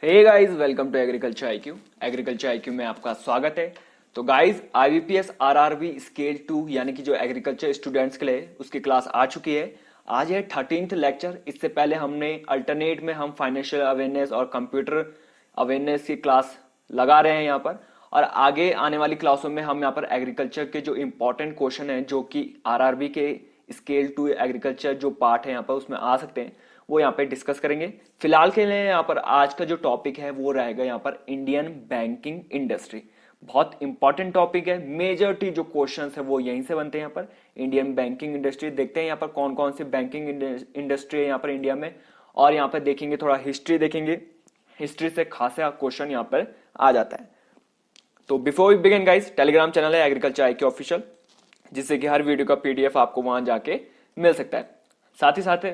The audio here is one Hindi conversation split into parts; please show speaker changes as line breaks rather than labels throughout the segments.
Hey guys, welcome to Agriculture IQ. Agriculture IQ में आपका स्वागत है। तो गाइस, आईबीपीएस आरआरबी स्केल 2 यानी कि जो एग्रीकल्चर स्टूडेंट्स के लिए उसकी क्लास आ चुकी है। आज है 13th लेक्चर। इससे पहले हमने अल्टरनेट में हम फाइनेंशियल अवेयरनेस और कंप्यूटर अवेयरनेस की क्लास लगा रहे हैं यहाँ पर। और आगे आने वाली क्लासों में हम यहाँ पर एग्रीकल्चर के जो इंपॉर्टेंट क्वेश्चन है जो कि आरआरबी के स्केल 2 एग्रीकल्चर जो पार्ट है यहाँ पर उसमें आ सकते हैं, वो यहाँ पे डिस्कस करेंगे। फिलहाल के लिए यहाँ पर आज का जो टॉपिक है वो रहेगा यहाँ पर इंडियन बैंकिंग इंडस्ट्री। बहुत इंपॉर्टेंट टॉपिक है। मेजॉरिटी जो क्वेश्चंस है वो यहीं से बनते हैं यहाँ पर। इंडियन बैंकिंग इंडस्ट्री देखते हैं यहाँ पर कौन कौन सी बैंकिंग इंडस्ट्री है यहाँ पर इंडिया में, और यहाँ पर देखेंगे थोड़ा हिस्ट्री देखेंगे। हिस्ट्री से खासा क्वेश्चन यहाँ पर आ जाता है। तो before we begin guys, Telegram channel है एग्रीकल्चर आईक्यू ऑफिशियल, जिससे कि हर वीडियो का पीडीएफ आपको वहां जाके मिल सकता है। साथ ही साथ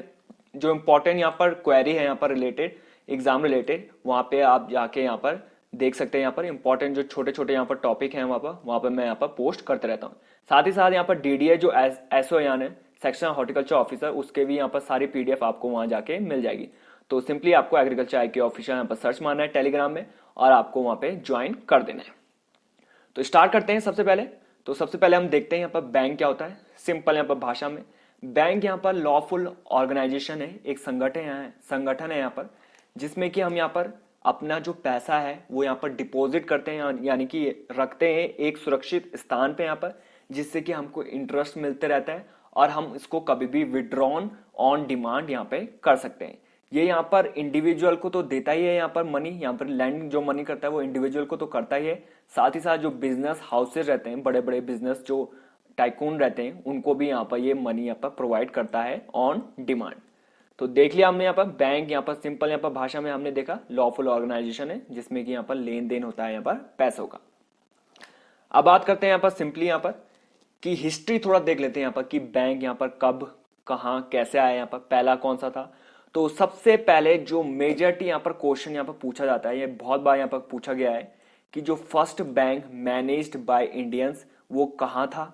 जो इंपॉर्टेंट यहाँ पर क्वेरी है यहाँ पर रिलेटेड एग्जाम रिलेटेड, वहां पे आप जाके यहाँ पर देख सकते हैं। यहाँ पर इंपॉर्टेंट जो छोटे छोटे यहाँ पर टॉपिक हैं वहां पर मैं यहाँ पर पोस्ट करते रहता हूँ। साथ ही साथ यहाँ पर डीडीए जो एसओ यानी सेक्शन हॉर्टिकल्चर ऑफिसर, उसके भी यहाँ पर सारी पीडीएफ आपको वहां जाके मिल जाएगी। तो सिंपली आपको एग्रीकल्चर आईक्यू ऑफिशियल यहाँ पर सर्च मारना है टेलीग्राम में और आपको वहां पे ज्वाइन कर देना है। तो स्टार्ट करते हैं। सबसे पहले हम देखते हैं यहाँ पर बैंक क्या होता है। सिंपल यहाँ पर भाषा में, बैंक यहाँ पर लॉफुल ऑर्गेनाइजेशन है, एक संगठन है यहाँ पर, जिसमें कि हम यहाँ पर अपना जो पैसा है वो यहाँ पर डिपॉजिट करते हैं, यानी कि रखते हैं एक सुरक्षित स्थान पे यहाँ पर, जिससे कि हमको इंटरेस्ट मिलते रहता है और हम इसको कभी भी विड्रॉन ऑन डिमांड यहाँ पे कर सकते हैं। ये यहाँ पर इंडिविजुअल को तो देता ही है यहाँ पर मनी, यहाँ पर लैंड जो मनी करता है वो इंडिविजुअल को तो करता ही है। साथ ही साथ जो बिजनेस हाउसेज रहते हैं, बड़े बड़े बिजनेस जो टाइकून रहते हैं, उनको भी यहाँ पर ये मनी यहाँ पर प्रोवाइड करता है ऑन डिमांड। तो देख लिया हमने यहाँ पर बैंक, यहाँ पर सिंपल यहाँ पर भाषा में हमने देखा लॉफुल ऑर्गेनाइजेशन है जिसमें कि यहाँ पर लेन देन होता है यहाँ पर पैसों का। अब बात करते हैं यहाँ पर सिंपली यहाँ पर कि हिस्ट्री थोड़ा देख लेते हैं यहाँ पर कि बैंक यहाँ पर कब कहाँ कैसे आया, यहाँ पर पहला कौन सा था। तो सबसे पहले जो मेजॉरिटी यहाँ पर क्वेश्चन यहाँ पर पूछा जाता है, ये बहुत बार यहाँ पर पूछा गया है कि जो first bank managed by Indians वो कहाँ था।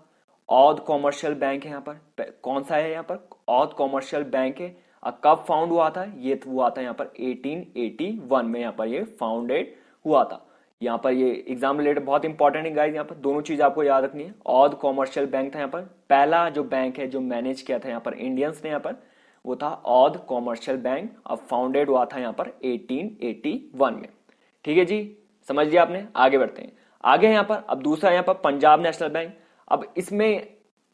औध कॉमर्शियल बैंक है यहाँ पर, कौन सा है यहाँ पर, औध कॉमर्शियल बैंक है। कब फाउंड हुआ था, ये हुआ था यहाँ पर 1881 में यहाँ पर ये फाउंडेड हुआ था। यहाँ पर ये एग्जाम रिलेटेड बहुत इंपॉर्टेंट है गाइस, यहाँ पर दोनों चीज आपको याद रखनी है। औध कॉमर्शियल बैंक था यहाँ पर, पहला जो बैंक है जो मैनेज किया था यहाँ पर इंडियंस ने यहाँ पर, वो था औध कॉमर्शियल बैंक। अब फाउंडेड हुआ था यहाँ पर 1881 में। ठीक है जी, समझ लिया आपने। आगे बढ़ते हैं। आगे यहाँ पर अब दूसरा यहाँ पर पंजाब नेशनल बैंक। अब इसमें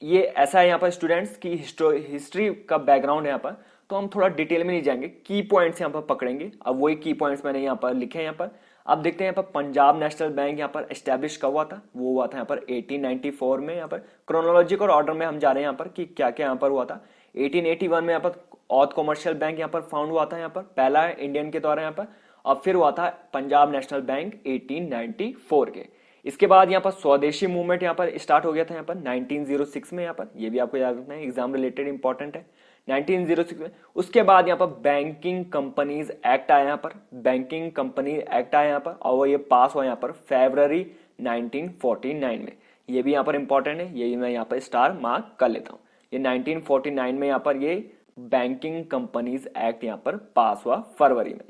ये ऐसा है यहाँ पर स्टूडेंट्स की हिस्ट्री का बैकग्राउंड है यहाँ पर, तो हम थोड़ा डिटेल में नहीं जाएंगे, की पॉइंट्स यहाँ पर पकड़ेंगे। अब वही की पॉइंट्स मैंने यहाँ पर लिखे हैं यहाँ पर। अब देखते हैं यहाँ पर पंजाब नेशनल बैंक यहाँ पर एस्टेब्लिश कब हुआ था। वो हुआ था यहाँ पर 1894 में। यहाँ पर क्रोनोलॉजिकल ऑर्डर में हम जा रहे हैं यहाँ पर कि क्या क्या यहाँ पर हुआ था। 1881 में यहाँ पर औध कॉमर्शियल बैंक यहाँ पर फाउंड हुआ था यहाँ पर, पहला इंडियन के द्वारा यहाँ पर। और फिर हुआ था पंजाब नेशनल बैंक 1894 के। इसके बाद यहाँ पर स्वदेशी मूवमेंट यहाँ पर स्टार्ट हो गया था यहाँ पर 1906 में। यहाँ पर ये भी आपको याद रखना है, एग्जाम रिलेटेड इंपॉर्टेंट है। 1906 में उसके बाद यहाँ पर बैंकिंग कंपनीज एक्ट आया यहाँ पर, बैंकिंग कंपनी एक्ट आया यहाँ पर, और ये पास हुआ यहाँ पर फरवरी 1949 में। ये भी यहाँ पर इंपॉर्टेंट है, यही मैं यहाँ पर स्टार मार्क कर लेता हूँ। ये 1949 में यहाँ पर ये बैंकिंग कंपनीज एक्ट यहाँ पर पास हुआ फरवरी में।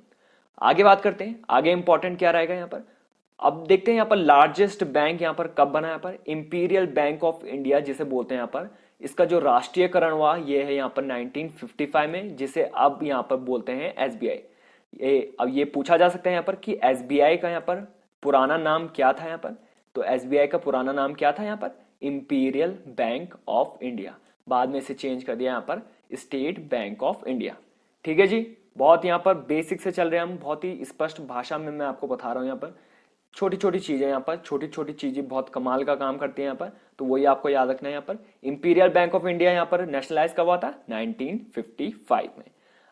आगे बात करते हैं, आगे इंपॉर्टेंट क्या रहेगा यहाँ पर। अब देखते हैं यहाँ पर लार्जेस्ट बैंक यहाँ पर कब बना। यहाँ पर इंपीरियल बैंक ऑफ इंडिया जिसे बोलते हैं यहाँ पर, इसका जो राष्ट्रीयकरण हुआ ये है यहाँ पर 1955 में, जिसे अब यहाँ पर बोलते हैं एसबीआई। अब ये पूछा जा सकता है यहाँ पर कि एसबीआई का यहाँ पर पुराना नाम क्या था यहाँ पर। तो एसबीआई का पुराना नाम क्या था यहाँ पर, इंपीरियल बैंक ऑफ इंडिया। बाद में इसे चेंज कर दिया यहाँ पर स्टेट बैंक ऑफ इंडिया। ठीक है जी, बहुत यहाँ पर बेसिक से चल रहे हैं हम, बहुत ही स्पष्ट भाषा में मैं आपको बता रहा हूँ। यहाँ पर छोटी छोटी चीजें, यहाँ पर छोटी छोटी चीजें बहुत कमाल का काम करती हैं यहाँ पर, तो वही आपको याद रखना है। यहाँ पर इंपीरियल बैंक ऑफ इंडिया यहाँ पर नेशनलाइज कब हुआ था, 1955 में।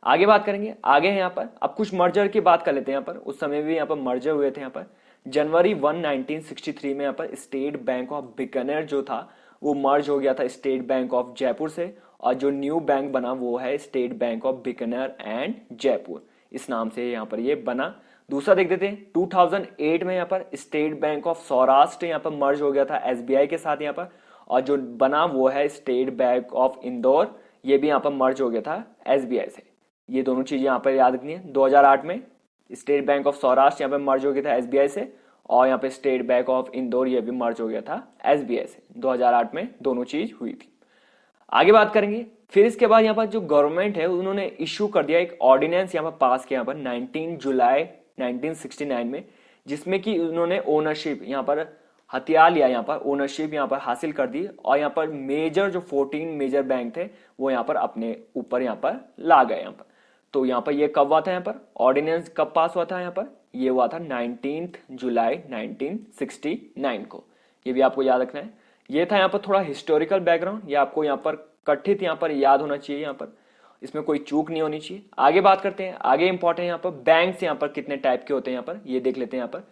आगे बात करेंगे, आगे है यहाँ पर अब कुछ मर्जर की बात कर लेते हैं। यहाँ पर उस समय भी यहाँ पर मर्जर हुए थे। यहाँ पर जनवरी 1 1963 में यहाँ पर स्टेट बैंक ऑफ बीकानेर जो था वो मर्ज हो गया था स्टेट बैंक ऑफ जयपुर से, और जो न्यू बैंक बना वो है state bank of Bikaner and Jaipur, इस नाम से यहाँ पर ये बना। दूसरा देख देते हैं, 2008 में यहाँ पर स्टेट बैंक ऑफ सौराष्ट्र यहाँ पर मर्ज हो गया था एसबीआई के साथ यहाँ पर, और जो बना वो है स्टेट बैंक ऑफ इंदौर, ये भी यहाँ पर मर्ज हो गया था एसबीआई से। ये दोनों चीजें यहाँ पर याद रखनी है। 2008 में स्टेट बैंक ऑफ सौराष्ट्र यहाँ पे मर्ज हो गया था एसबीआई से, और यहाँ पे स्टेट बैंक ऑफ इंदौर ये भी मर्ज हो गया था एसबीआई से। 2008 में दोनों चीज हुई थी। आगे बात करेंगे। फिर इसके बाद यहाँ पर जो गवर्नमेंट है उन्होंने इश्यू कर दिया एक ऑर्डिनेंस यहाँ पर पास किया यहाँ पर 19 जुलाई 1969 में, जिसमें कि उन्होंने ओनरशिप यहाँ पर हथियार लिया, यहाँ पर ओनरशिप यहाँ पर हासिल कर दी, और यहाँ पर मेजर जो 14 मेजर बैंक थे वो यहाँ पर अपने ऊपर यहाँ पर ला गए यहाँ पर। तो यहाँ पर ये कब हुआ था, यहाँ पर ऑर्डिनेंस कब पास हुआ था, यहाँ पर ये हुआ था 19 जुलाई 1969 को। ये भी आपको याद रखना है। ये था यहाँ पर थोड़ा हिस्टोरिकल बैकग्राउंड, ये आपको यहाँ पर कथित यहाँ पर याद होना चाहिए, यहाँ पर इसमें कोई चूक नहीं होनी चाहिए। आगे बात करते हैं। आगे इंपॉर्टेंट यहाँ पर बैंक्स यहाँ पर कितने टाइप के होते हैं, यहाँ पर ये देख लेते हैं यहाँ पर।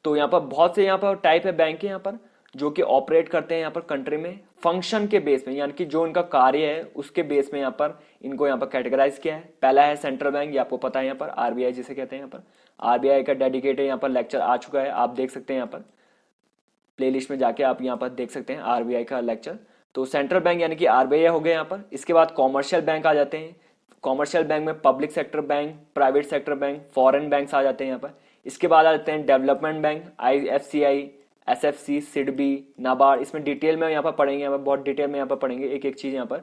तो यहाँ पर बहुत से यहाँ पर टाइप है बैंक के यहाँ पर जो कि ऑपरेट करते हैं यहाँ पर कंट्री में फंक्शन के बेस में, यानी कि जो इनका कार्य है उसके बेस में यहाँ पर इनको यहाँ पर कैटेगराइज किया है। पहला है सेंट्रल बैंक, ये आपको पता है, यहाँ पर आरबीआई जिसे कहते हैं। यहाँ पर आरबीआई का डेडिकेटेड यहाँ पर लेक्चर आ चुका है, आप देख सकते हैं यहाँ पर प्लेलिस्ट में जाके आप यहाँ पर देख सकते हैं आरबीआई का लेक्चर। तो सेंट्रल बैंक यानी कि आरबीआई हो गए यहाँ पर। इसके बाद कॉमर्शियल बैंक आ जाते हैं। कॉमर्शियल बैंक में public sector bank, private sector bank, foreign banks आ जाते हैं यहाँ पर। इसके बाद आ जाते हैं development bank, IFCI, SFC, SIDBI, NABARD. इसमें डिटेल में यहाँ पर पढ़ेंगे, यहाँ पर बहुत डिटेल में यहाँ पर पढ़ेंगे एक एक चीज यहाँ पर।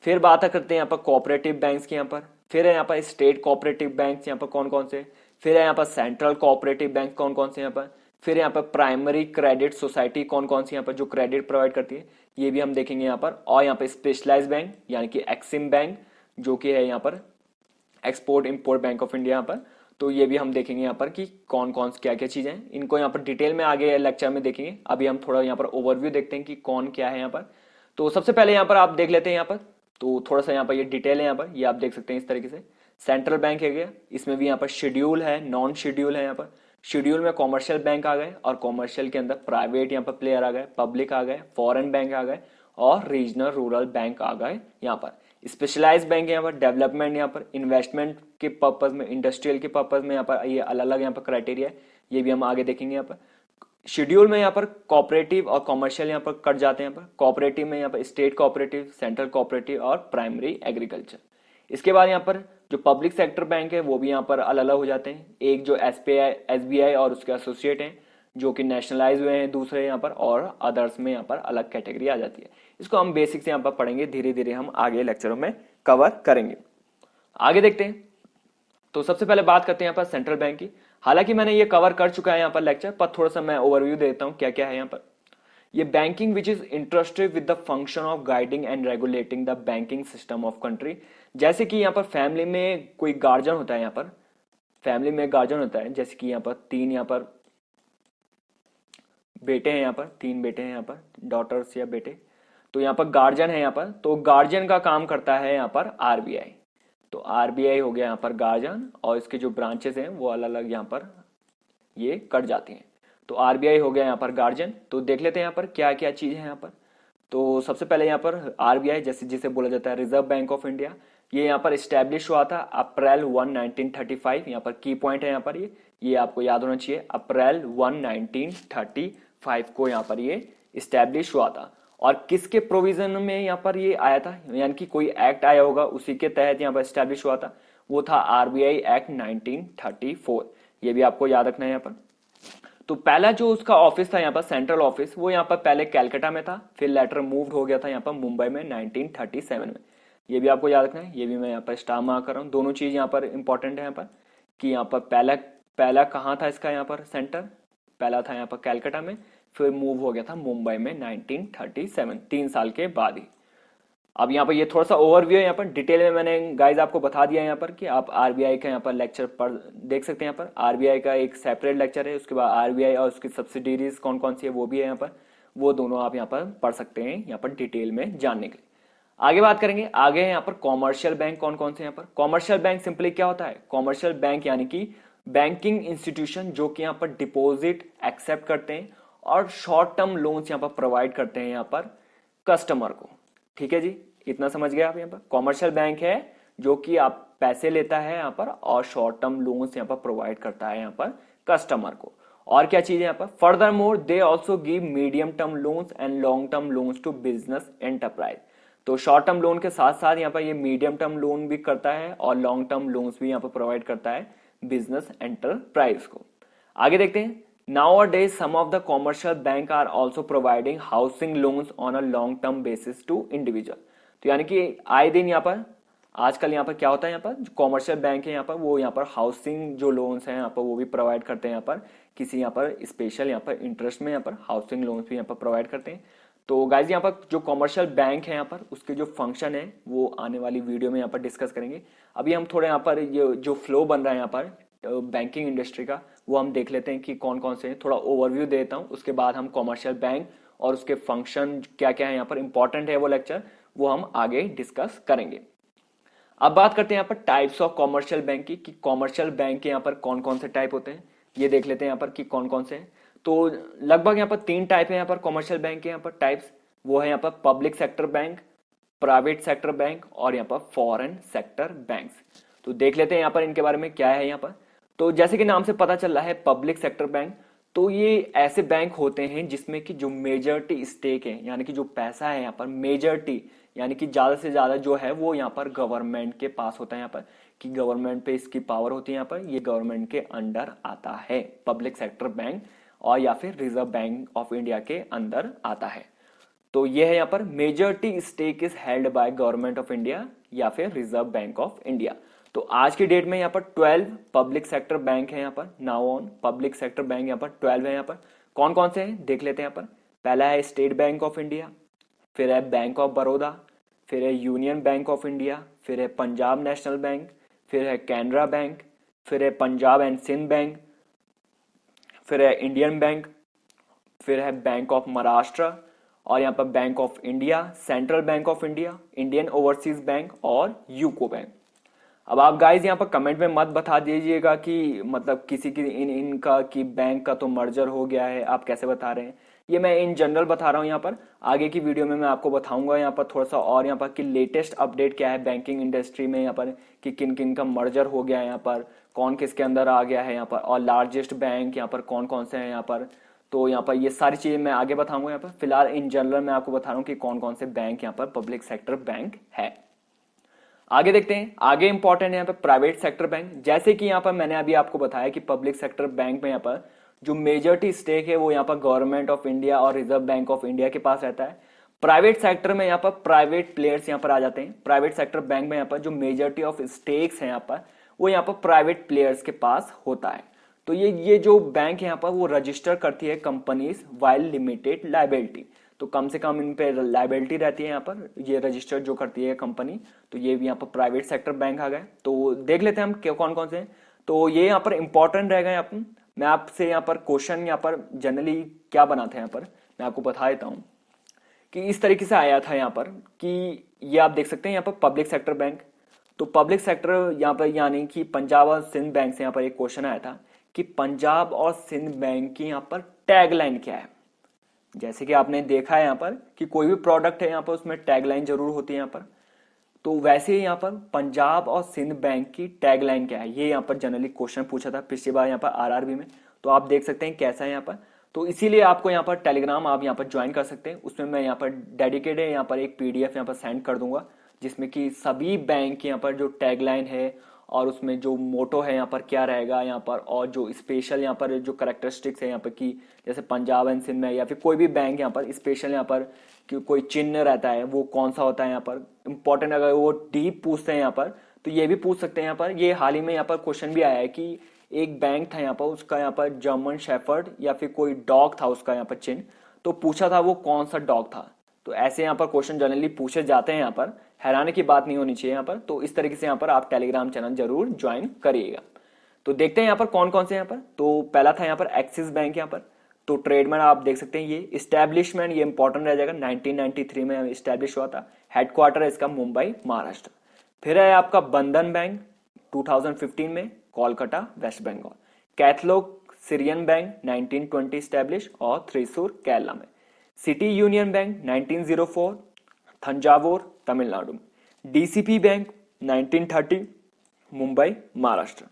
फिर बात करते हैं यहाँ पर कोऑपरेटिव बैंक्स की यहाँ पर। फिर है यहाँ पर स्टेट कोऑपरेटिव बैंक्स यहाँ पर कौन कौन से। फिर है यहाँ पर सेंट्रल कोऑपरेटिव बैंक कौन कौन से यहाँ पर। फिर यहाँ पर प्राइमरी क्रेडिट सोसाइटी कौन कौन सी यहाँ पर जो क्रेडिट प्रोवाइड करती है, ये भी हम देखेंगे यहाँ पर। और यहाँ पर स्पेशलाइज बैंक यानी कि एक्सिम बैंक जो कि है यहाँ पर export import bank of India यहाँ पर। तो ये भी हम देखेंगे यहाँ पर कि कौन कौन क्या क्या चीजें हैं, इनको यहाँ पर डिटेल में आगे लेक्चर में देखेंगे। अभी हम थोड़ा यहाँ पर ओवरव्यू देखते हैं कि कौन क्या है यहाँ पर। तो सबसे पहले यहाँ पर आप देख लेते हैं यहाँ पर, तो थोड़ा सा यहाँ पर ये डिटेल है यहाँ पर, ये आप देख सकते हैं इस तरीके से। सेंट्रल बैंक है गया, इसमें भी यहाँ पर शेड्यूल है, नॉन शेड्यूल है यहाँ पर। शेड्यूल में कॉमर्शियल बैंक आ गए, और कॉमर्शियल के अंदर प्राइवेट यहाँ पर प्लेयर आ गए, पब्लिक आ गए, फॉरेन बैंक आ गए, और रीजनल रूरल बैंक आ गए यहाँ पर। स्पेशलाइज बैंक यहाँ पर डेवलपमेंट, यहाँ पर इन्वेस्टमेंट के पर्पज में, इंडस्ट्रियल के पर्पज में यहाँ पर ये अलग अलग यहाँ पर क्राइटेरिया है, ये भी हम आगे देखेंगे यहाँ पर। शेड्यूल में यहाँ पर कोऑपरेटिव और कॉमर्शियल यहाँ पर कट जाते हैं यहाँ पर। कोऑपरेटिव में यहाँ पर स्टेट कोऑपरेटिव, सेंट्रल कोऑपरेटिव और प्राइमरी एग्रीकल्चर। इसके बाद यहाँ पर जो पब्लिक सेक्टर बैंक है वो भी यहाँ पर अलग अलग हो जाते हैं। एक जो एसबीआई और उसके एसोसिएट हैं जो कि नेशनलाइज हुए हैं, दूसरे यहाँ पर, और अदर्स में यहाँ पर अलग कैटेगरी आ जाती है। इसको हम बेसिक से यहाँ पर पढ़ेंगे, धीरे धीरे हम आगे लेक्चरों में कवर करेंगे। आगे देखते हैं। तो सबसे पहले बात करते हैं यहाँ पर सेंट्रल बैंक की। हालांकि मैंने ये कवर कर चुका है यहाँ पर लेक्चर, पर थोड़ा सा मैं ओवरव्यू देता हूँ क्या क्या है यहाँ पर। ये banking which is interested with the function of guiding and regulating the banking system of country. जैसे कि यहाँ पर फैमिली में कोई गार्जियन होता है, यहाँ पर फैमिली में गार्जियन होता है, जैसे कि यहाँ पर तीन यहाँ पर बेटे हैं, यहाँ पर तीन बेटे हैं यहाँ पर, डॉटर्स या बेटे। तो यहाँ पर गार्जियन है यहाँ पर, तो गार्जियन का काम करता है यहाँ पर आरबीआई। तो आरबीआई हो गया यहाँ पर गार्जियन, और इसके जो ब्रांचेस हैं वो अलग अलग यहाँ पर ये कट जाती हैं। तो आरबीआई हो गया यहाँ पर गार्जियन। तो देख लेते हैं यहाँ पर क्या क्या चीज है यहाँ पर। तो सबसे पहले यहाँ पर आरबीआई जैसे जिसे बोला जाता है रिजर्व बैंक ऑफ इंडिया, ये यहाँ पर स्टैब्लिश हुआ था अप्रैल 1 1935। यहाँ पर की पॉइंट है यहाँ पर ये आपको याद होना चाहिए, अप्रैल 1 1935 को यहाँ पर ये स्टैब्लिश हुआ था। और किसके प्रोविजन में यहाँ पर ये आया था, यानी कि कोई एक्ट आया होगा उसी के तहत यहाँ पर स्टैब्लिश हुआ था, वो था आरबीआई एक्ट 1934। ये भी आपको याद रखना है यहाँ पर। तो पहला जो उसका ऑफिस था यहाँ पर सेंट्रल ऑफिस, वो यहाँ पर पहले कैलकाटा में था, फिर लेटर मूव्ड हो गया था यहाँ पर मुंबई में 1937 में। ये भी आपको याद रखना है, ये भी मैं यहाँ पर स्टार मार्क कर रहा हूँ। दोनों चीज यहाँ पर इंपॉर्टेंट है यहाँ पर कि यहाँ पर पहला कहाँ था इसका यहाँ पर सेंटर, पहला था यहाँ पर कैलकाटा में, फिर मूव हो गया था मुंबई में 1937, 3 साल के बाद ही। अब यहाँ पर ये थोड़ा सा ओवरव्यू है यहाँ पर, डिटेल में मैंने गाइज आपको बता दिया यहाँ पर कि आप आरबीआई का यहाँ पर लेक्चर पढ़ देख सकते हैं। यहाँ पर आरबीआई का एक सेपरेट लेक्चर है, उसके बाद आरबीआई और उसकी सब्सिडीरीज कौन कौन सी है वो भी है यहाँ पर, वो दोनों आप यहाँ पर पढ़ सकते हैं यहाँ पर डिटेल में जानने के लिए। आगे बात करेंगे। आगे है यहाँ पर कॉमर्शियल बैंक कौन कौन से यहाँ पर। कॉमर्शियल बैंक सिंपली क्या होता है, कॉमर्शियल बैंक यानी कि बैंकिंग इंस्टीट्यूशन जो कि यहाँ पर डिपॉजिट एक्सेप्ट करते हैं और शॉर्ट टर्म लोन्स यहाँ पर प्रोवाइड करते हैं यहाँ पर कस्टमर को। ठीक है जी, इतना समझ गए आप। यहाँ पर कॉमर्शियल बैंक है जो कि आप पैसे लेता है यहाँ पर और शॉर्ट टर्म लोन्स यहाँ पर प्रोवाइड करता है यहाँ पर कस्टमर को। और क्या चीज है यहाँ पर, furthermore they also give medium term loans and long term loans to business enterprise. तो शॉर्ट टर्म लोन के साथ साथ यहाँ पर ये मीडियम टर्म लोन भी करता है और लॉन्ग टर्म लोन्स भी यहाँ पर प्रोवाइड करता है बिजनेस एंटरप्राइज को। आगे देखते हैं, nowadays some of the commercial bank are also providing housing loans on a long term basis to individual. तो यानी कि आए दिन यहाँ पर आजकल यहाँ पर क्या होता है, यहाँ पर जो कॉमर्शियल बैंक है यहाँ पर वो यहाँ पर हाउसिंग जो लोन्स हैं यहाँ पर वो भी प्रोवाइड करते हैं, यहाँ पर किसी यहाँ पर स्पेशल यहाँ पर इंटरेस्ट में यहाँ पर हाउसिंग लोन्स भी यहाँ पर प्रोवाइड करते हैं। तो गाइज यहाँ पर जो कॉमर्शियल बैंक है यहाँ पर उसके जो फंक्शन है वो आने वाली वीडियो में यहाँ पर डिस्कस करेंगे। अभी हम थोड़े यहाँ पर ये जो फ्लो बन रहा है यहाँ पर बैंकिंग इंडस्ट्री का वो हम देख लेते हैं कि कौन कौन से हैं। थोड़ा ओवरव्यू देता हूँ, उसके बाद हम कॉमर्शियल बैंक और उसके फंक्शन क्या क्या है यहाँ पर इंपॉर्टेंट है वो लेक्चर वो हम आगे डिस्कस करेंगे। अब बात करते हैं यहाँ पर टाइप्स ऑफ कॉमर्शियल बैंक की, कि कॉमर्शियल बैंक के यहाँ पर कौन कौन से टाइप होते हैं ये देख लेते हैं यहाँ पर कि कौन कौन से हैं। तो लगभग यहाँ पर 3 टाइप है यहाँ पर कॉमर्शियल बैंक के यहाँ पर टाइप्स, वो है यहाँ पर public sector bank, private sector bank और यहाँ पर फॉरेन सेक्टर बैंक्स। तो देख लेते हैं यहाँ पर इनके बारे में क्या है यहाँ पर। तो जैसे कि नाम से पता चल रहा है पब्लिक सेक्टर बैंक, तो ये ऐसे बैंक होते हैं जिसमें कि जो मेजॉरिटी स्टेक है यानी कि जो पैसा है यहाँ पर मेजॉरिटी यानी कि ज्यादा से ज्यादा जो है वो यहाँ पर गवर्नमेंट के पास होता है यहाँ पर, कि गवर्नमेंट पे इसकी पावर होती है यहाँ पर, ये गवर्नमेंट के अंडर आता है पब्लिक सेक्टर बैंक और या फिर रिजर्व बैंक ऑफ इंडिया के अंदर आता है। तो ये है यहाँ पर majority stake is held by Government of India या फिर रिजर्व बैंक ऑफ इंडिया। तो आज की डेट में यहाँ पर 12 पब्लिक सेक्टर बैंक है यहाँ पर, now on public sector bank यहाँ पर 12 है यहाँ पर। कौन कौन से हैं देख लेते हैं यहाँ पर। पहला है स्टेट बैंक ऑफ इंडिया, फिर है बैंक ऑफ बड़ौदा, फिर है यूनियन बैंक ऑफ इंडिया, फिर है पंजाब नेशनल बैंक, फिर है कैनरा बैंक, फिर है पंजाब एंड सिंध बैंक, फिर है इंडियन बैंक, फिर है बैंक ऑफ महाराष्ट्र और यहाँ पर bank of India, central bank of India, Indian overseas bank और यूको बैंक। अब आप गाइज यहाँ पर कमेंट में मत बता दीजिएगा कि मतलब किसी की इनका कि बैंक का तो मर्जर हो गया है, आप कैसे बता रहे हैं। ये मैं इन जनरल बता रहा हूँ यहाँ पर, आगे की वीडियो में मैं आपको बताऊंगा यहाँ पर थोड़ा सा और यहाँ पर कि लेटेस्ट अपडेट क्या है बैंकिंग इंडस्ट्री में यहाँ पर, कि किन किन का मर्जर हो गया है यहाँ पर, कौन किसके अंदर आ गया है यहाँ पर और लार्जेस्ट बैंक यहाँ पर कौन कौन से हैं यहाँ पर। तो यहाँ पर ये सारी चीजें मैं आगे बताऊंगा यहाँ पर, फिलहाल इन जनरल मैं आपको बता रहा हूँ कि कौन कौन से बैंक यहाँ पर पब्लिक सेक्टर बैंक है। आगे देखते हैं, आगे इंपॉर्टेंट है यहाँ पे प्राइवेट सेक्टर बैंक। जैसे कि यहाँ पर मैंने अभी आपको बताया कि पब्लिक सेक्टर बैंक में यहाँ पर जो मेजॉरिटी स्टेक है वो यहाँ पर गवर्नमेंट ऑफ इंडिया और रिजर्व बैंक ऑफ इंडिया के पास रहता है। प्राइवेट सेक्टर में यहाँ पर प्राइवेट प्लेयर्स यहाँ पर आ जाते हैं। प्राइवेट सेक्टर बैंक में यहाँ पर जो मेजॉरिटी ऑफ स्टेक्स है यहाँ पर वो यहाँ पर प्राइवेट प्लेयर्स के पास होता है। तो ये जो बैंक यहाँ पर वो रजिस्टर करती है कंपनीज वाइल लिमिटेड लाइबिलिटी, तो कम से कम इन पे लाइबिलिटी रहती है यहाँ पर, ये रजिस्टर जो करती है कंपनी। तो ये भी यहाँ पर प्राइवेट सेक्टर बैंक आ गए। तो देख लेते हैं हम कौन कौन से हैं। तो ये यहाँ पर इंपॉर्टेंट रहेगा यहाँ पर। मैं आपसे यहाँ पर क्वेश्चन यहाँ पर जनरली क्या बनाते हैं यहाँ पर मैं आपको बता देता हूँ कि इस तरीके से आया था यहाँ पर, कि ये आप देख सकते हैं यहाँ पर पब्लिक सेक्टर बैंक। तो पब्लिक सेक्टर यहाँ पर यानी कि पंजाब और सिंध बैंक से यहाँ पर एक क्वेश्चन आया था कि पंजाब और सिंध बैंक की यहाँ पर टैगलाइन क्या है। जैसे कि आपने देखा है यहाँ पर कि कोई भी प्रोडक्ट है यहाँ पर उसमें टैगलाइन जरूर होती है यहाँ पर, तो वैसे ही यहाँ पर पंजाब और सिंध बैंक की टैगलाइन क्या है, ये यहाँ पर जनरली क्वेश्चन पूछा था पिछली बार यहाँ पर आरआरबी में। तो आप देख सकते हैं कैसा है यहाँ पर। तो इसीलिए आपको यहाँ पर टेलीग्राम आप यहाँ पर ज्वाइन कर सकते हैं, उसमें मैं यहाँ पर डेडिकेटेड है यहाँ पर एक पीडीएफ यहाँ पर सेंड कर दूंगा जिसमें कि सभी बैंक यहाँ पर जो टैगलाइन है और उसमें जो मोटो है यहाँ पर क्या रहेगा यहाँ पर, और जो स्पेशल यहाँ पर जो करेक्टरिस्टिक्स है यहाँ पर कि जैसे पंजाब एंड सिंध में या फिर कोई भी बैंक यहाँ पर स्पेशल यहाँ पर कि कोई चिन्ह रहता है वो कौन सा होता है यहाँ पर इंपॉर्टेंट। अगर वो डीप पूछते हैं यहाँ पर तो ये भी पूछ सकते हैं यहाँ पर। ये हाल ही में यहाँ पर क्वेश्चन भी आया है कि एक बैंक था यहाँ पर, उसका यहाँ पर जर्मन शेफर्ड या फिर कोई डॉग था उसका यहाँ पर चिन्ह, तो पूछा था वो कौन सा डॉग था। तो ऐसे यहाँ पर क्वेश्चन जनरली पूछे जाते हैं यहाँ पर, हैरानी की बात नहीं होनी चाहिए यहाँ पर। तो इस तरीके से यहाँ पर आप टेलीग्राम चैनल जरूर ज्वाइन करिएगा। तो देखते हैं यहाँ पर कौन कौन से यहाँ पर। तो पहला था यहाँ पर एक्सिस बैंक यहाँ पर। तो ट्रेडमार्क आप देख सकते हैं, ये इस्टेब्लिशमेंट ये इंपॉर्टेंट रह जाएगा, 1993 में इस्टेब्लिश हुआ था। हेडक्वार्टर है इसका मुंबई महाराष्ट्र। फिर है आपका बंधन बैंक 2015 में Kolkata West Bengal. Catholic Syrian bank 1920 establish और थ्रिसूर केरला में। City Union Bank 1904 Thanjavur Tamil Nadu में। DCP bank 1930 Mumbai Maharashtra.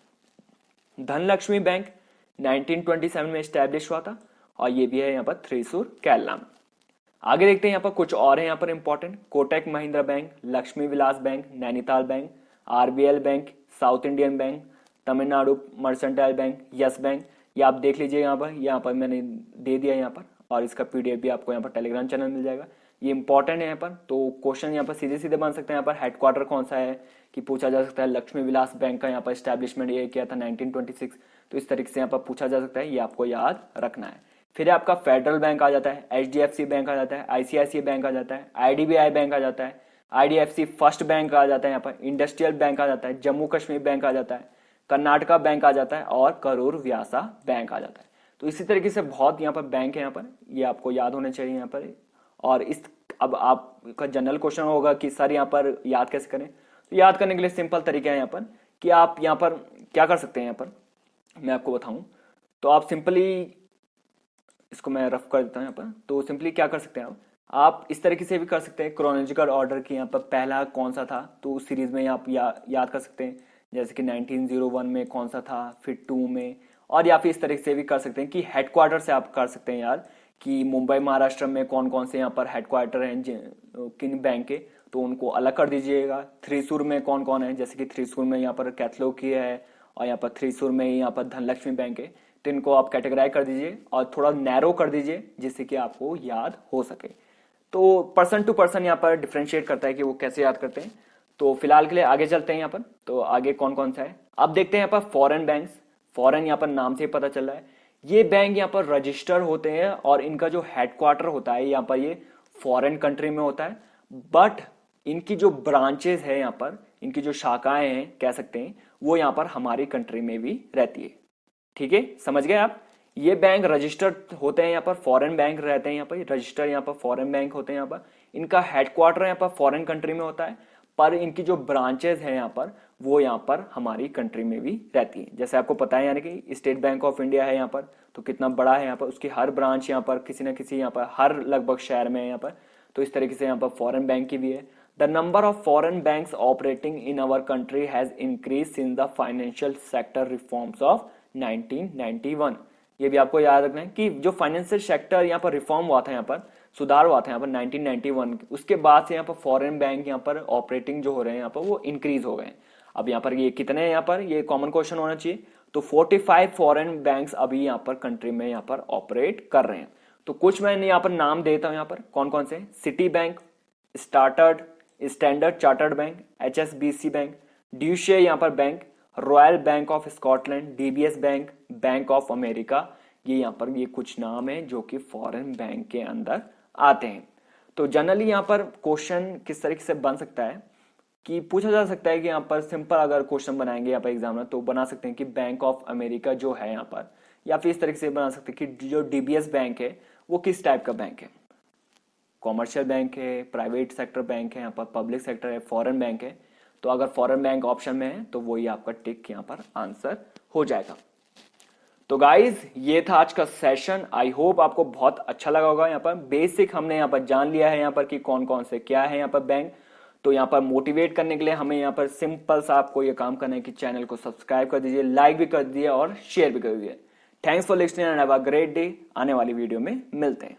Dhanlaxmi bank 1927 में स्टैब्लिश हुआ था और ये भी है यहाँ पर थ्रिसूर केरला में। आगे देखते हैं यहाँ पर कुछ और है यहाँ पर important. Kotak Mahindra Bank, Lakshmi Vilas Bank, Nainital Bank, RBL Bank, South Indian Bank, Tamil Nadu Mercantile Bank, Yes Bank, ये आप देख लीजिए यहाँ पर मैंने दे दिया यहाँ पर, और इसका पीडीएफ भी आपको यहाँ पर टेलीग्राम चैनल मिल जाएगा। ये इंपॉर्टेंट है यहाँ पर, तो क्वेश्चन यहाँ पर सीधे सीधे बन सकते हैं। यहाँ पर हेडक्वार्टर कौन सा है कि पूछा जा सकता है। लक्ष्मी विलास बैंक का यहाँ पर स्टैब्लिशमेंट ये किया था 1926, तो इस तरीके से यहाँ पर पूछा जा सकता है, ये आपको याद रखना है। फिर आपका फेडरल बैंक आ जाता है, एचडीएफसी बैंक आ जाता है, आईसीआईसीआई बैंक आ जाता है, आईडीबीआई बैंक आ जाता है, आईडीएफसी फर्स्ट बैंक आ जाता है, यहाँ पर इंडस्ट्रियल बैंक आ जाता है, जम्मू कश्मीर बैंक आ जाता है, कर्नाटका बैंक आ जाता है, और करूर व्यासा बैंक आ जाता है। तो इसी तरीके से बहुत यहाँ पर बैंक है, यहाँ पर ये आपको याद होने चाहिए यहाँ पर। और इस अब आपका जनरल क्वेश्चन होगा कि सर यहाँ पर याद कैसे करें, तो याद करने के लिए सिंपल तरीका है यहाँ पर कि आप यहाँ पर क्या कर सकते हैं। यहाँ पर मैं आपको बताऊं तो आप सिंपली इसको मैं रफ कर देता हूँ यहाँ पर। तो सिंपली क्या कर सकते हैं आप इस तरीके से भी कर सकते हैं, क्रोनोलॉजिकल ऑर्डर की यहाँ पर पहला कौन सा था, तो उस सीरीज में आप याद कर सकते हैं, जैसे कि 1901 में कौन सा था, फिर 2 में, और या फिर इस तरीके से भी कर सकते हैं कि हेडक्वार्टर से आप कर सकते हैं यार कि मुंबई महाराष्ट्र में कौन कौन से यहाँ पर हेडक्वार्टर हैं किन बैंक के, तो उनको अलग कर दीजिएगा। थ्रिसूर में कौन कौन है, जैसे कि थ्रिसूर में यहाँ पर कैथलोकी है, और यहाँ पर थ्रिसूर में यहाँ पर धनलक्ष्मी बैंक है, तो इनको आप कैटेगराइज कर दीजिए और थोड़ा नैरो कर दीजिए जिससे कि आपको याद हो सके। तो पर्सन टू पर्सन यहाँ पर डिफ्रेंशिएट करता है कि वो कैसे याद करते हैं। तो फिलहाल के लिए आगे चलते हैं यहाँ पर, तो आगे कौन कौन सा है अब देखते हैं। यहाँ पर फॉरेन बैंक्स, फॉरेन यहाँ पर नाम से पता चल रहा है, ये बैंक यहाँ पर रजिस्टर होते हैं और इनका जो हेडक्वार्टर होता है यहाँ पर ये फॉरेन कंट्री में होता है, बट इनकी जो ब्रांचेस है यहाँ पर, इनकी जो शाखाएं हैं कह सकते हैं, वो यहाँ पर हमारी कंट्री में भी रहती है। ठीक है, समझ गए आप। ये बैंक रजिस्टर्ड होते हैं यहाँ पर, फॉरेन बैंक रहते हैं यहाँ पर, रजिस्टर यहाँ पर फॉरेन बैंक होते हैं यहाँ पर, इनका हेडक्वार्टर यहाँ पर फॉरेन कंट्री में होता है, पर इनकी जो ब्रांचेस है यहाँ पर वो यहाँ पर हमारी कंट्री में भी रहती है। जैसे आपको पता है यानी कि स्टेट बैंक ऑफ इंडिया है यहाँ पर, तो कितना बड़ा है यहाँ पर, उसकी हर ब्रांच यहाँ पर किसी न किसी यहाँ पर हर लगभग शहर में है यहाँ पर, तो इस तरीके से यहाँ पर फॉरेन बैंक की भी है। The number of foreign banks operating in our country has increase since the financial sector reforms of 1991। ये भी आपको याद रखना है कि जो फाइनेंशियल सेक्टर यहाँ पर रिफॉर्म हुआ था, यहाँ पर सुधार हुआ था यहाँ पर 1991, उसके बाद से यहाँ पर फॉरेन बैंक यहाँ पर ऑपरेटिंग जो हो रहे हैं यहाँ पर वो इंक्रीज हो गए। अब यहाँ पर ये कितने हैं, यहाँ पर ये कॉमन क्वेश्चन होना चाहिए। तो 45 फॉरेन बैंक्स अभी यहाँ पर कंट्री में यहाँ पर ऑपरेट कर रहे हैं। तो कुछ मैं यहाँ पर नाम देता हूँ यहाँ पर कौन कौन से, Citi Bank, Standard Chartered Bank, HSBC Bank, Deutsche यहाँ पर Bank, Royal Bank of Scotland, DBS Bank, Bank of America, ये यहाँ पर ये कुछ नाम है जो कि फॉरेन बैंक के अंदर आते हैं। तो जनरली यहाँ पर क्वेश्चन किस तरीके से बन सकता है कि पूछा जा सकता है कि यहाँ पर सिंपल अगर क्वेश्चन बनाएंगे यहाँ पर एग्जाम में तो बना सकते हैं कि बैंक ऑफ अमेरिका जो है यहाँ पर, या फिर इस तरीके से बना सकते हैं कि जो DBS बैंक है वो किस टाइप का बैंक है, कॉमर्शियल बैंक है, प्राइवेट सेक्टर बैंक है, यहाँ पर पब्लिक सेक्टर है, फॉरेन बैंक है। तो अगर फॉरेन बैंक ऑप्शन में है तो वही आपका टिक यहाँ पर आंसर हो जाएगा। तो गाइज ये था आज का सेशन, आई होप आपको बहुत अच्छा लगा होगा। यहाँ पर बेसिक हमने यहाँ पर जान लिया है यहाँ पर कि कौन कौन से क्या है यहाँ पर बैंक। तो यहाँ पर मोटिवेट करने के लिए हमें यहाँ पर सिंपल सा आपको ये काम करना है कि चैनल को सब्सक्राइब कर दीजिए, लाइक भी कर दीजिए और शेयर भी कर दीजिए। Thanks for listening and have a great day. आने वाली वीडियो में मिलते हैं।